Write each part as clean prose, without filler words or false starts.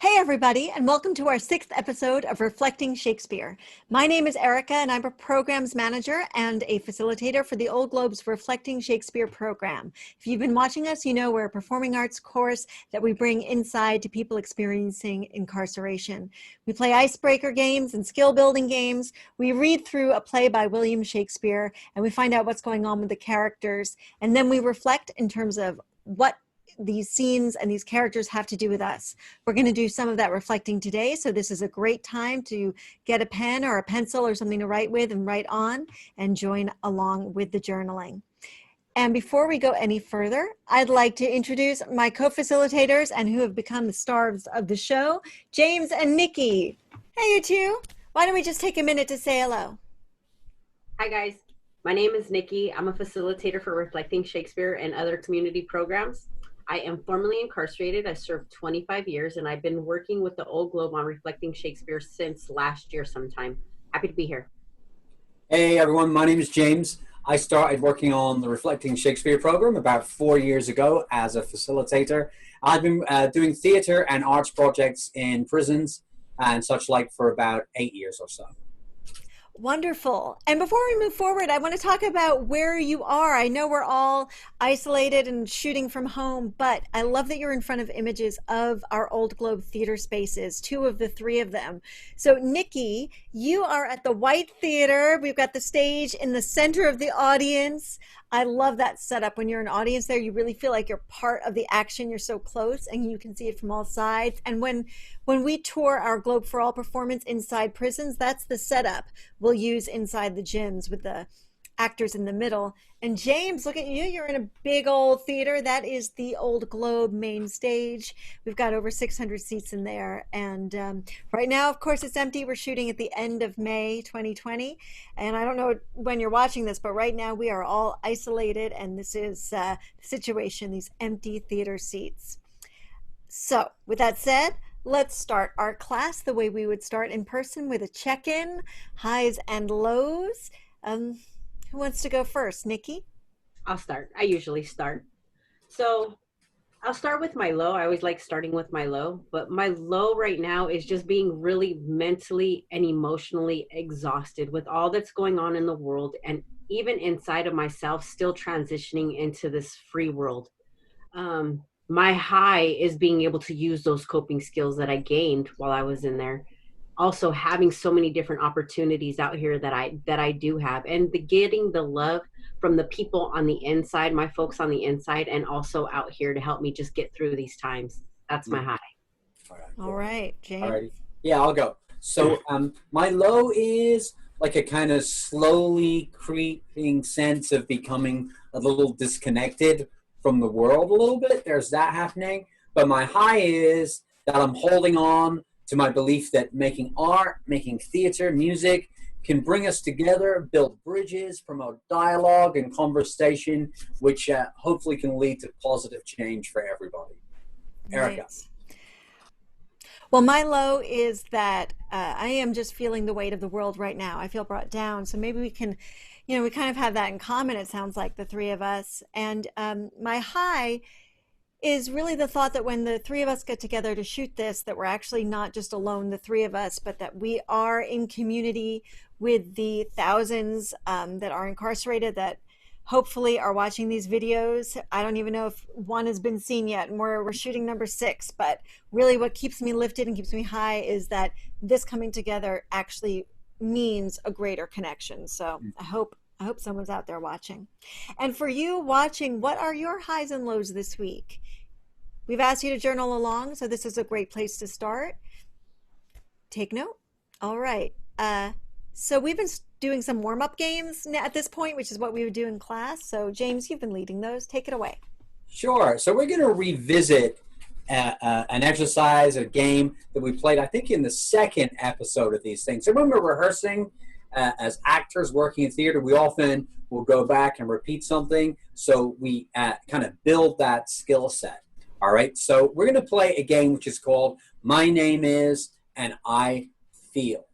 Hey everybody, and welcome to our 6th episode of Reflecting Shakespeare. My name is Erika, and I'm a programs manager and a facilitator for the Old Globe's Reflecting Shakespeare program. If you've been watching us, you know we're a performing arts course that we bring inside to people experiencing incarceration. We play icebreaker games and skill building games. We read through a play by William Shakespeare, and we find out what's going on with the characters, and then we reflect in terms of what these scenes and these characters have to do with us. We're going to do some of that reflecting today, so this is a great time to get a pen or a pencil or something to write with and write on and join along with the journaling. And before we go any further, I'd like to introduce my co-facilitators and who have become the stars of the show, James and Nikki. Hey, you two. Why don't we just take a minute to say hello? Hi, guys. My name is Nikki. I'm a facilitator for Reflecting Shakespeare and other community programs. I am formerly incarcerated. I served 25 years, and I've been working with the Old Globe on Reflecting Shakespeare since last year sometime. Happy to be here. Hey everyone, my name is James. I started working on the Reflecting Shakespeare program about 4 years ago as a facilitator. I've been doing theater and arts projects in prisons and such like for about 8 years or so. Wonderful. And before we move forward, I want to talk about where you are. I know we're all isolated and shooting from home, but I love that you're in front of images of our Old Globe theater spaces, 2 of the 3 of them. So Nikki, you are at the White Theater. We've got the stage in the center of the audience. I love that setup. When you're an audience there, you really feel like you're part of the action. You're so close and you can see it from all sides. And when we tour our Globe for All performance inside prisons, that's the setup we'll use inside the gyms with the actors in the middle. And James, look at you. You're in a big old theater. That is the Old Globe main stage. We've got over 600 seats in there. And right now, of course, it's empty. We're shooting at the end of May 2020. And I don't know when you're watching this, but right now we are all isolated. And this is the situation, these empty theater seats. So with that said, let's start our class the way we would start in person with a check-in, highs and lows. Who wants to go first? Nikki? I'll start. I usually start. So I'll start with my low. I always like starting with my low, but my low right now is just being really mentally and emotionally exhausted with all that's going on in the world, and even inside of myself, still transitioning into this free world. My high is being able to use those coping skills that I gained while I was in there. Also having so many different opportunities out here that I do have, and getting the love from the people on the inside, my folks on the inside, and also out here to help me just get through these times. That's my high. All right, James. All right. Yeah, I'll go. So my low is like a kind of slowly creeping sense of becoming a little disconnected from the world a little bit. There's that happening. But my high is that I'm holding on to my belief that making art, making theater, music can bring us together, build bridges, promote dialogue and conversation, which hopefully can lead to positive change for everybody. Erika. Nice. Well, my low is that I am just feeling the weight of the world right now. I feel brought down. So maybe we can, we kind of have that in common, it sounds like, the 3 of us. And my high is really the thought that when the 3 of us get together to shoot this, that we're actually not just alone, the 3 of us, but that we are in community with the thousands that are incarcerated, that hopefully are watching these videos. I don't even know if one has been seen yet, and we're shooting number 6, but really what keeps me lifted and keeps me high is that this coming together actually means a greater connection. So I hope someone's out there watching. And for you watching, what are your highs and lows this week? We've asked you to journal along, so this is a great place to start. Take note. All right. So we've been doing some warm-up games at this point, which is what we would do in class. So James, you've been leading those. Take it away. Sure. So we're going to revisit an exercise, a game that we played, I think, in the 2nd episode of these things. So when we're rehearsing as actors working in theater, we often will go back and repeat something. So we kind of build that skill set. All right. So we're going to play a game which is called My Name Is and I Feel.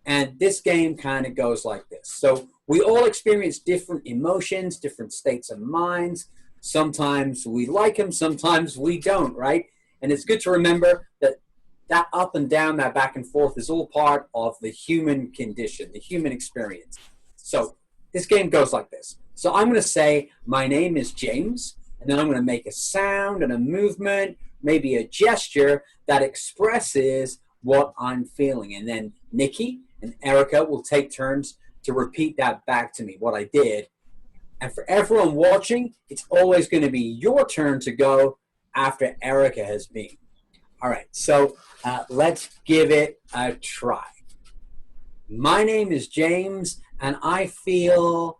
And this game kind of goes like this. So we all experience different emotions, different states of minds. Sometimes we like them, sometimes we don't, right? And it's good to remember that that up and down, that back and forth is all part of the human condition, the human experience. So this game goes like this. So I'm going to say, my name is James, and then I'm going to make a sound and a movement, maybe a gesture that expresses what I'm feeling. And then Niki and Erika will take turns to repeat that back to me, what I did. And for everyone watching, it's always going to be your turn to go after Erika has been. All right, so let's give it a try. My name is James, and I feel,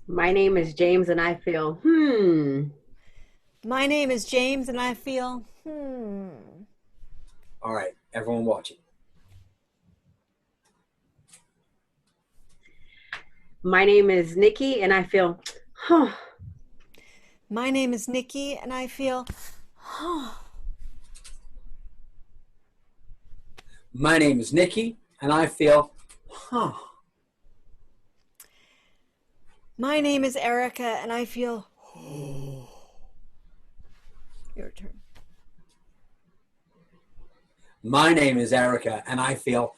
My name is James and I feel, My name is James and I feel, All right, everyone watching. My name is Niki and I feel, My name is Niki and I feel, My name is Niki, and I feel, My name is Erika and I feel, Your turn. My name is Erika, and I feel,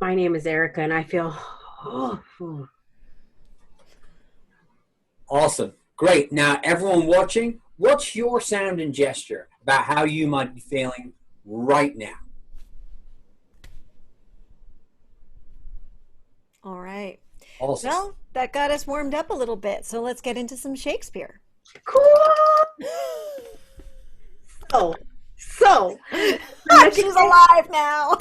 My name is Erika and I feel, Awesome. Great. Now, everyone watching, what's your sound and gesture about how you might be feeling right now? All right. Awesome. Well, that got us warmed up a little bit, so let's get into some Shakespeare. cool. So She's alive now.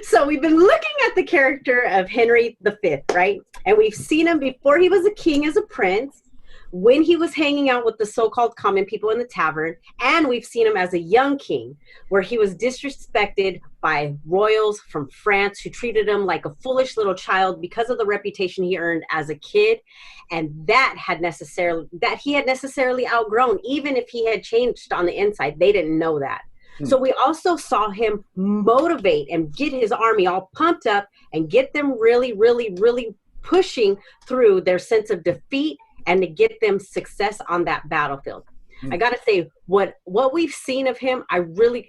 So we've been looking at the character of Henry V, right? And we've seen him before he was a king as a prince, when he was hanging out with the so-called common people in the tavern, and we've seen him as a young king, where he was disrespected by royals from France who treated him like a foolish little child because of the reputation he earned as a kid, and that he had necessarily outgrown. Even if he had changed on the inside, they didn't know that. So we also saw him motivate and get his army all pumped up and get them really, really, really pushing through their sense of defeat and to get them success on that battlefield. I gotta say, what we've seen of him, I really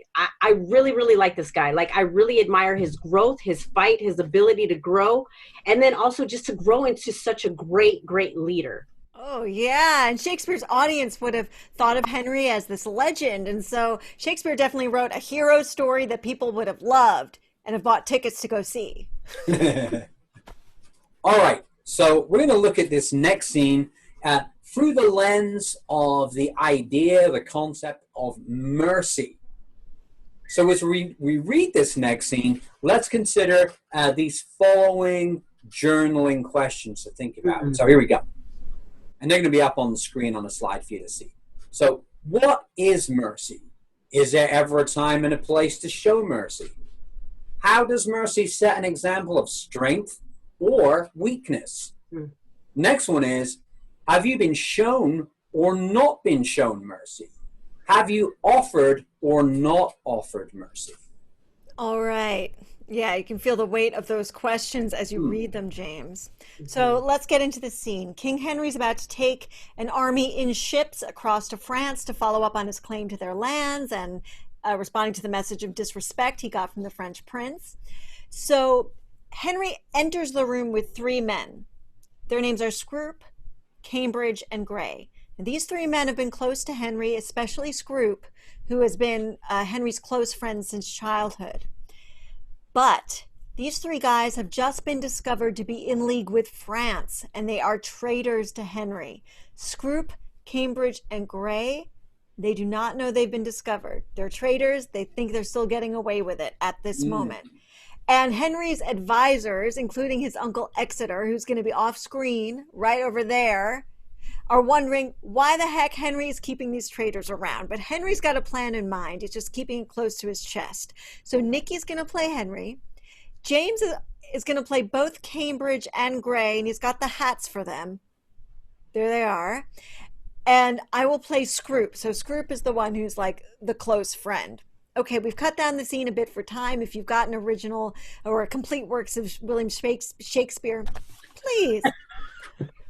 like this guy. Like, I really admire his growth, his fight, his ability to grow, and then also just to grow into such a great leader. Oh, yeah. And Shakespeare's audience would have thought of Henry as this legend. And so Shakespeare definitely wrote a hero story that people would have loved and have bought tickets to go see. All right. So we're going to look at this next scene through the lens of the idea, the concept of mercy. So as we read this next scene, let's consider these following journaling questions to think about. So here we go. And they're going to be up on the screen on a slide for you to see. So what is mercy? Is there ever a time and a place to show mercy? How does mercy set an example of strength or weakness? Next one is, have you been shown or not been shown mercy? Have you offered or not offered mercy? All right. Yeah, you can feel the weight of those questions as you read them, James. So let's get into the scene. King Henry's about to take an army in ships across to France to follow up on his claim to their lands and responding to the message of disrespect he got from the French prince. So Henry enters the room with three men. Their names are Scroop, Cambridge, and Grey. And these three men have been close to Henry, especially Scroop, who has been Henry's close friend since childhood. But these three guys have just been discovered to be in league with France, and they are traitors to Henry. Scroop, Cambridge, and Grey, they do not know they've been discovered. They're traitors. They think they're still getting away with it at this moment. And Henry's advisors, including his uncle Exeter, who's going to be off screen right over there, are wondering why the heck Henry is keeping these traitors around. But Henry's got a plan in mind. He's just keeping it close to his chest. So Niki's going to play Henry. James is going to play both Cambridge and Grey, and he's got the hats for them. There they are. And I will play Scroop. So Scroop is the one who's like the close friend. Okay, we've cut down the scene a bit for time. If you've got an original or a complete works of William Shakespeare, please,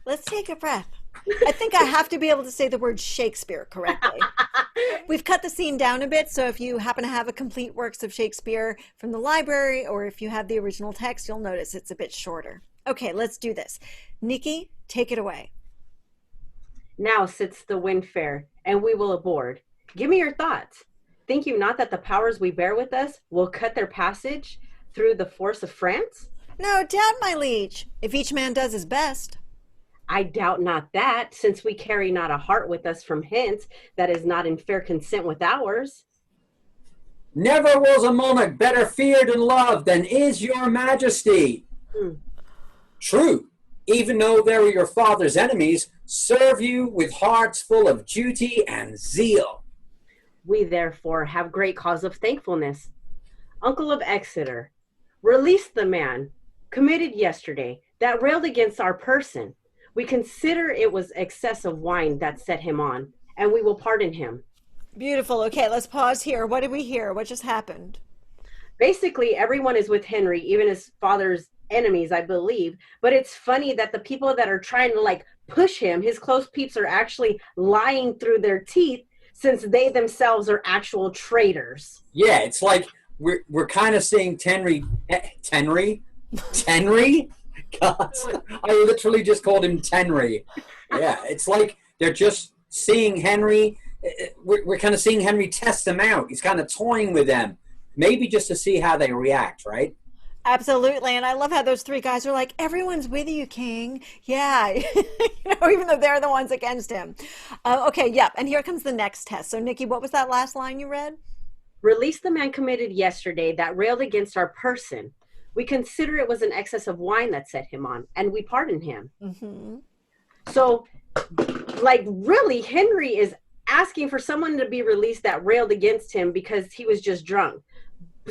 let's take a breath. I think I have to be able to say the word Shakespeare correctly. We've cut the scene down a bit, so if you happen to have a complete works of Shakespeare from the library, or if you have the original text, you'll notice it's a bit shorter. Okay, let's do this. Niki, take it away. Now sits the wind fair, and we will aboard. Give me your thoughts. Think you not that the powers we bear with us will cut their passage through the force of France? No doubt, my liege, if each man does his best. I doubt not that, since we carry not a heart with us from hence that is not in fair consent with ours. Never was a monarch better feared and loved than is your majesty. True, even though they were your father's enemies, serve you with hearts full of duty and zeal. We therefore have great cause of thankfulness. Uncle of Exeter, release the man committed yesterday that railed against our person. We consider it was excess of wine that set him on, and we will pardon him. Beautiful. Okay, let's pause here. What did we hear? What just happened? Basically, everyone is with Henry, even his father's enemies, I believe. But it's funny that the people that are trying to like push him, his close peeps, are actually lying through their teeth, since they themselves are actual traitors. Yeah, it's like we're kind of seeing Tenry. God, I literally just called him Tenry. Yeah, it's like they're just seeing Henry. We're kind of seeing Henry test them out. He's kind of toying with them, maybe just to see how they react, right? Absolutely. And I love how those three guys are like, everyone's with you, King. Yeah. Even though they're the ones against him. Okay. Yep. And here comes the next test. So, Niki, what was that last line you read? Release the man committed yesterday that railed against our person. We consider it was an excess of wine that set him on, and we pardon him. Mm-hmm. So, like, really, Henry is asking for someone to be released that railed against him because he was just drunk.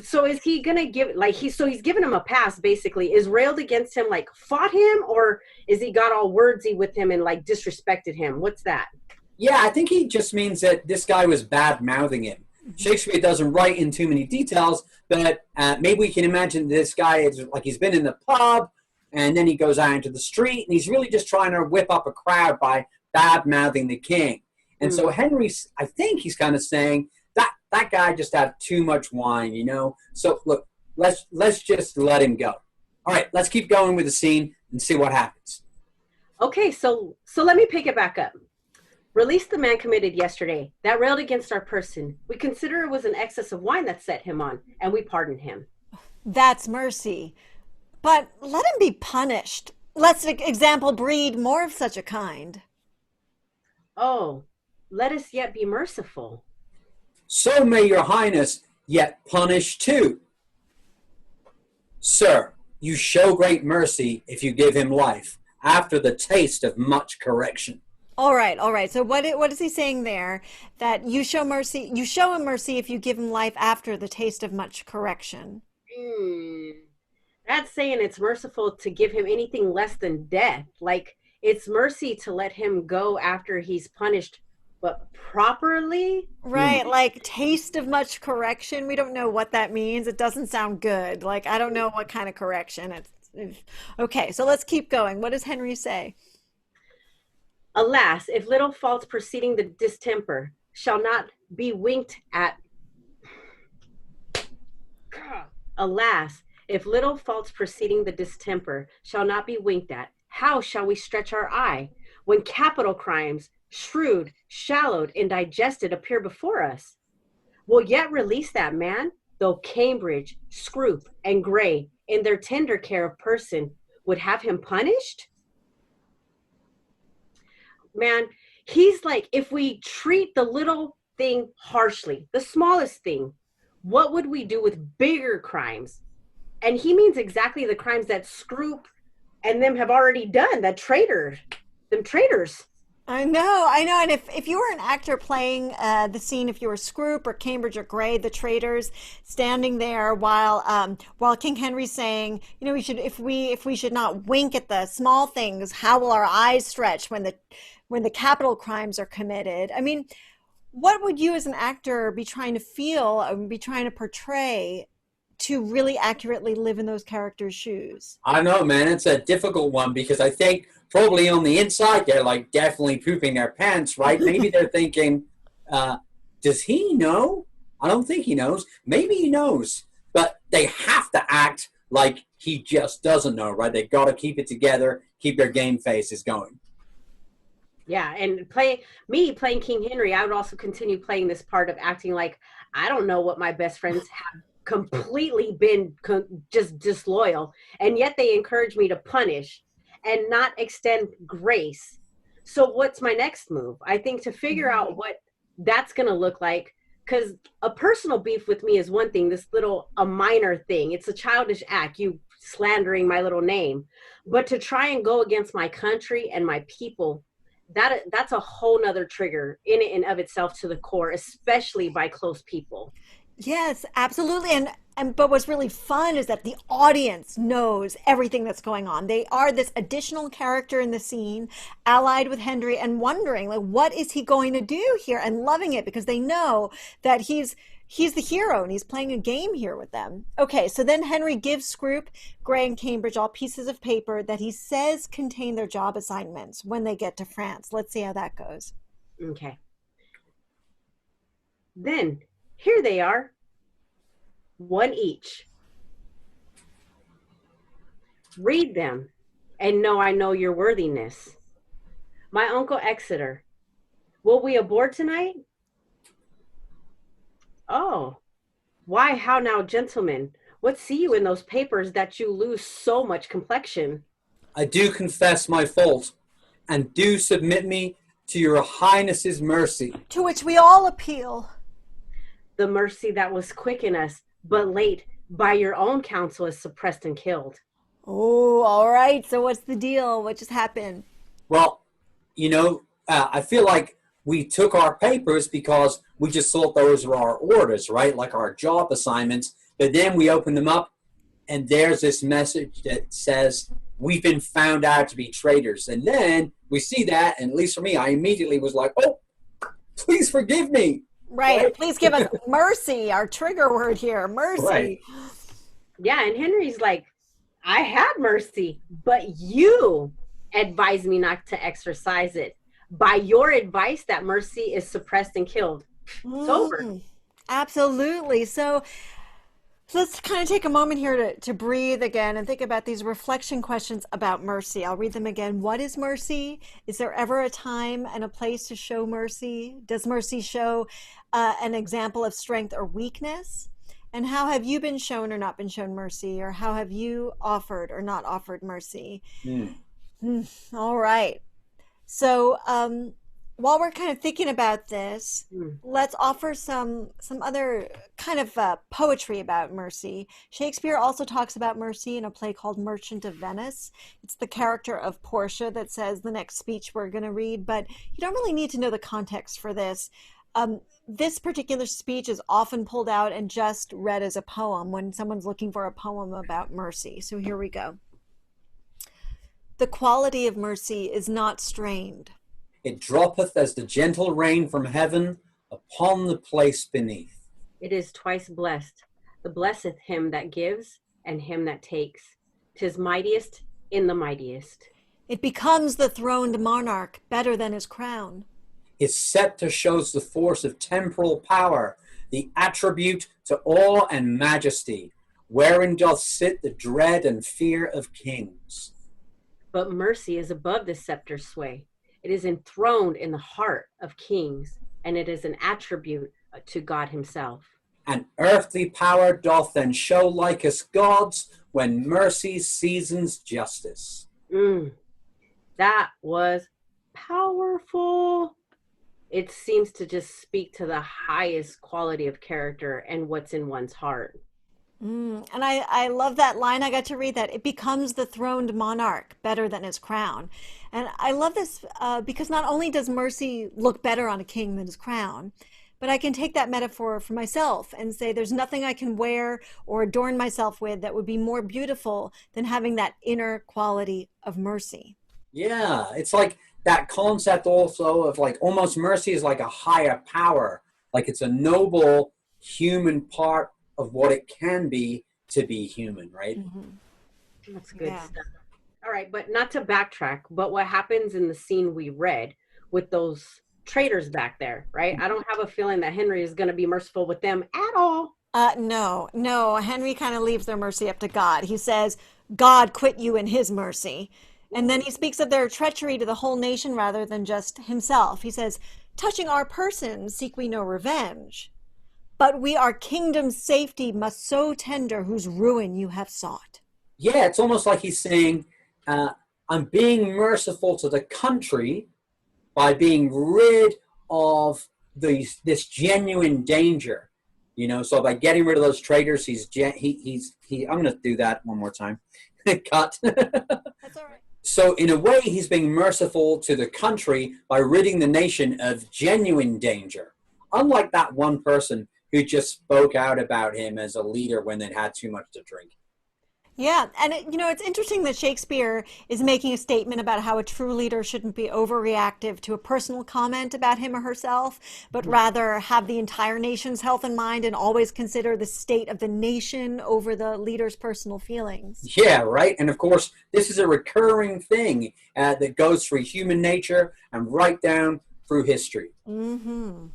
So is he gonna give he's giving him a pass basically? Is railed against him like fought him, or is he got all wordsy with him and like disrespected him? What's that? Yeah, I think he just means that this guy was bad mouthing him. Shakespeare doesn't write in too many details, but maybe we can imagine this guy is like he's been in the pub and then he goes out into the street and he's really just trying to whip up a crowd by bad mouthing the king. And so Henry, I think he's kind of saying that guy just had too much wine, you know. So look, let's just let him go. All right, let's keep going with the scene and see what happens. Okay, so let me pick it back up. Release the man committed yesterday that railed against our person. We consider it was an excess of wine that set him on, and we pardon him. That's mercy. But let him be punished. Let's, example, breed more of such a kind. Oh, let us yet be merciful. So may your highness yet punish too. Sir, you show great mercy if you give him life, after the taste of much correction. All right. So what is he saying there? That you show him mercy if you give him life after the taste of much correction. That's saying it's merciful to give him anything less than death. Like, it's mercy to let him go after he's punished, but properly? Right, like taste of much correction. We don't know what that means. It doesn't sound good. Like, I don't know what kind of correction. Okay, so let's keep going. What does Henry say? Alas, if little faults preceding the distemper shall not be winked at. Alas, if little faults preceding the distemper shall not be winked at, how shall we stretch our eye when capital crimes, shrewd, shallowed, and digested, appear before us? Will yet release that man, though Cambridge, Scroop, and Gray, in their tender care of person, would have him punished? Man, he's like, if we treat the little thing harshly, the smallest thing, what would we do with bigger crimes? And he means exactly the crimes that Scroop and them have already done, them traitors. I know. And if you were an actor playing the scene, if you were Scroop or Cambridge or Gray, the traitors, standing there while King Henry's saying, you know, if we should not wink at the small things, how will our eyes stretch when the capital crimes are committed? I mean, what would you as an actor be trying to feel and be trying to portray to really accurately live in those characters' shoes? I don't know, man. It's a difficult one because I think probably on the inside they're like definitely pooping their pants, right? Maybe they're thinking, does he know? I don't think he knows. Maybe he knows, but they have to act like he just doesn't know, right? They got to keep it together, keep their game faces going. Yeah, and playing King Henry, I would also continue playing this part of acting like I don't know what my best friends have completely been just disloyal, and yet they encourage me to punish and not extend grace. So what's my next move? I think to figure out what that's going to look like, because a personal beef with me is one thing, a minor thing. It's a childish act, you slandering my little name. But to try and go against my country and my people, that's a whole nother trigger in and of itself to the core, especially by close people. Yes, absolutely. And but what's really fun is that the audience knows everything that's going on. They are this additional character in the scene, allied with Henry and wondering like what is he going to do here and loving it because they know that he's the hero and he's playing a game here with them. Okay, so then Henry gives Scroop, Gray, and Cambridge all pieces of paper that he says contain their job assignments when they get to France. Let's see how that goes. Okay. Then here they are, one each. Read them and know I know your worthiness. My Uncle Exeter, will we aboard tonight? Oh, why, how now, gentlemen? What see you in those papers that you lose so much complexion? I do confess my fault, and do submit me to your highness's mercy. To which we all appeal. The mercy that was quick in us, but late by your own counsel is suppressed and killed. Oh, all right. So what's the deal? What just happened? Well, I feel like we took our papers because we just thought those were our orders, right? Like our job assignments. But then we opened them up, and there's this message that says, we've been found out to be traitors. And then we see that, and at least for me, I immediately was like, oh, please forgive me. Right. Please give us mercy, our trigger word here, mercy. Right. Yeah, and Henry's like, I had mercy, but you advised me not to exercise it. By your advice, that mercy is suppressed and killed. It's over. Absolutely. So let's kind of take a moment here to breathe again and think about these reflection questions about mercy. I'll read them again. What is mercy? Is there ever a time and a place to show mercy? Does mercy show an example of strength or weakness? And how have you been shown or not been shown mercy? Or how have you offered or not offered mercy? All right. So while we're kind of thinking about this, let's offer some other kind of poetry about mercy. Shakespeare also talks about mercy in a play called Merchant of Venice. It's the character of Portia that says the next speech we're going to read, but you don't really need to know the context for this. This particular speech is often pulled out and just read as a poem when someone's looking for a poem about mercy. So here we go. The quality of mercy is not strained. It droppeth as the gentle rain from heaven upon the place beneath. It is twice blessed. The blesseth him that gives and him that takes. 'Tis mightiest in the mightiest. It becomes the throned monarch better than his crown. His scepter shows the force of temporal power, the attribute to awe and majesty, wherein doth sit the dread and fear of kings. But mercy is above the scepter's sway. It is enthroned in the heart of kings, and it is an attribute to God himself. And earthly power doth then show like as gods when mercy seasons justice. That was powerful. It seems to just speak to the highest quality of character and what's in one's heart. And I love that line. I got to read that. It becomes the throned monarch better than his crown. And I love this because not only does mercy look better on a king than his crown, but I can take that metaphor for myself and say there's nothing I can wear or adorn myself with that would be more beautiful than having that inner quality of mercy. Yeah, it's like that concept also of like almost mercy is like a higher power. Like it's a noble human part of what it can be to be human, right? That's good Yeah. stuff. All right, but not to backtrack, but what happens in the scene we read with those traitors back there, right? I don't have a feeling that Henry is going to be merciful with them at all. No. Henry kind of leaves their mercy up to God. He says, God quit you in his mercy. And then he speaks of their treachery to the whole nation rather than just himself. He says, touching our persons, seek we no revenge. But we our kingdom's safety must so tender whose ruin you have sought. Yeah, it's almost like he's saying, I'm being merciful to the country by being rid of this genuine danger. You know, so by getting rid of those traitors, I'm going to do that one more time. Cut. That's all right. So in a way, he's being merciful to the country by ridding the nation of genuine danger. Unlike that one person who just spoke out about him as a leader when they'd had too much to drink. Yeah, and it's interesting that Shakespeare is making a statement about how a true leader shouldn't be overreactive to a personal comment about him or herself, but rather have the entire nation's health in mind and always consider the state of the nation over the leader's personal feelings. Yeah, right. And of course, this is a recurring thing that goes through human nature and right down through history. Mm-hmm.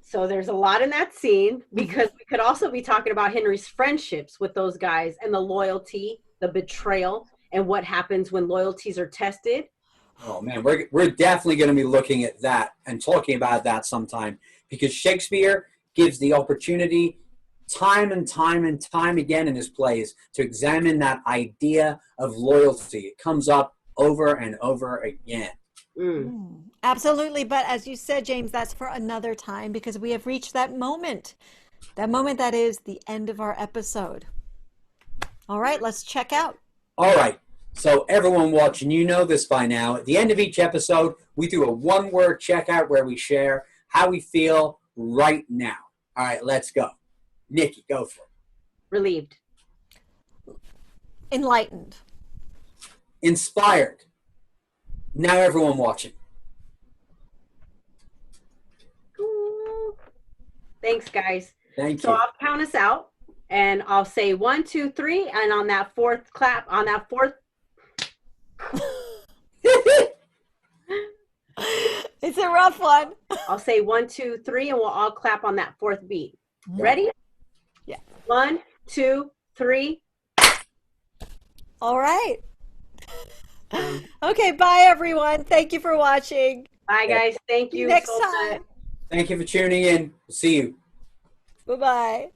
So there's a lot in that scene, because we could also be talking about Henry's friendships with those guys and the loyalty, the betrayal, and what happens when loyalties are tested. Oh man, we're definitely going to be looking at that and talking about that sometime, because Shakespeare gives the opportunity time and time and time again in his plays to examine that idea of loyalty. It comes up over and over again. Absolutely. But as you said, James, that's for another time because we have reached that moment that is the end of our episode. All right, let's check out. All right. So everyone watching, you know this by now. At the end of each episode, we do a one-word checkout where we share how we feel right now. All right, let's go. Nikki, go for it. Relieved. Enlightened. Inspired. Now everyone watching. Thanks, guys. Thank So you. I'll count us out, and I'll say 1, 2, 3, and on that fourth clap, on that fourth, It's a rough one. I'll say 1, 2, 3, and we'll all clap on that fourth beat. Ready? Yeah. 1, 2, 3. All right. Okay, bye everyone. Thank you for watching. Bye, guys. Thank See you you next so time. much. Thank you for tuning in. We'll see you. Bye-bye.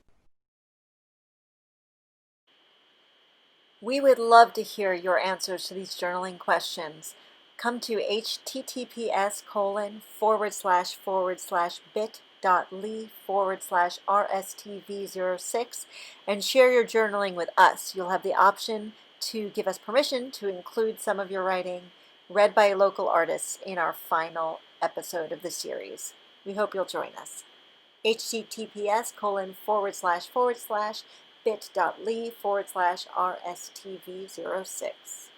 We would love to hear your answers to these journaling questions. Come to https://bit.ly/rstv06 and share your journaling with us. You'll have the option to give us permission to include some of your writing read by local artists in our final episode of the series. We hope you'll join us. https://bit.ly/rstv06